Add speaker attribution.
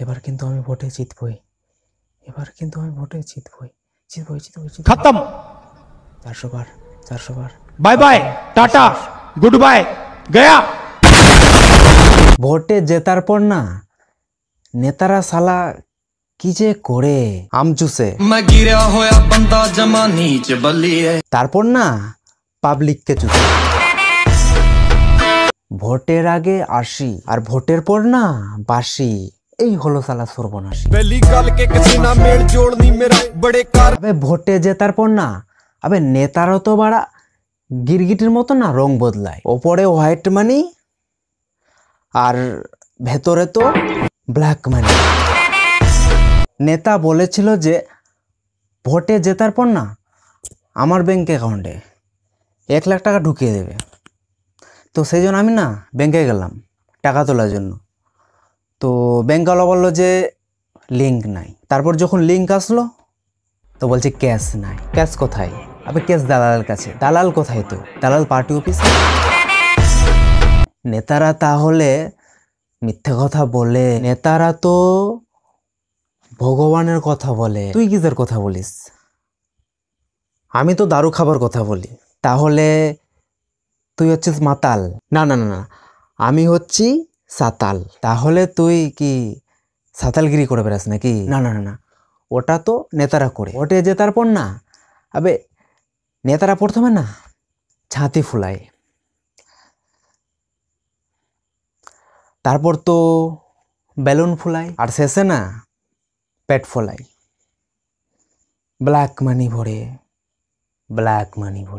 Speaker 1: এবার কিন্তু আমি ভোটে জিতবই, এবার কিন্তু আমি ভোটে জিতবই, জিতবই জিতবই জিতবই।
Speaker 2: खत्म।
Speaker 1: 400 বার, 400 বার।
Speaker 2: Bye bye, tata, good bye, गया।
Speaker 1: ভোটে জেতার পর না নেতারা সালা কি যে করে আম চুষে,
Speaker 3: मैं गिरा होया बंदा जमा नीच बल्लिए।
Speaker 1: তারপর না পাবলিককে চুষে। ভোটের আগে আসি আর ভোটের পর না বাসি, এই হলো সালা সর্বনাশী।
Speaker 3: पहली गल के किसी ना मेल जोड़नी मेरा बड़े कार।
Speaker 1: আবে ভোটে জেতার পর না আবে নেতারও তো বাড়া গিরগিটির মতো না রং বদলায়, ওপরে হোয়াইট মানি আর ভেতরে তো ব্ল্যাক মানি। নেতা বলেছিল যে ভোটে জেতার পর না আমার ব্যাংক অ্যাকাউন্টে 1 লাখ টাকা ঢুকিয়ে দেবে। তো সেই জন্য আমি না ব্যাংকে গেলাম টাকা তোলার জন্য। তো ব্যাংকওয়ালা বললো যে লিঙ্ক নাই। তারপর যখন লিঙ্ক আসলো তো বলছে ক্যাশ নাই। ক্যাশ কোথায়? আবে ক্যাশ দালালের কাছে। দালাল কোথায়? তো দালাল পার্টি অফিসে। নেতারা তাহলে মিথ্যে কথা বলে? নেতারা তো ভগবানের কথা বলে, তুই কিসের কথা বলিস? আমি তো দারু খাবার কথা বলি। তাহলে তুই হচ্ছিস মাতাল? না না না না, আমি হচ্ছি সাতাল। তাহলে তুই কি সাতালগিরি করে বেড়াস নাকি? না না না না, ওটা তো নেতারা করে। ওটে জেতার পর না আবে নেতারা প্রথমে না ছাতি ফুলায়, তারপর তো বেলুন ফুলায়, আর শেষে না পেট ফোলায়। ব্ল্যাক মানি ভরে, ব্ল্যাক মানি ভরে।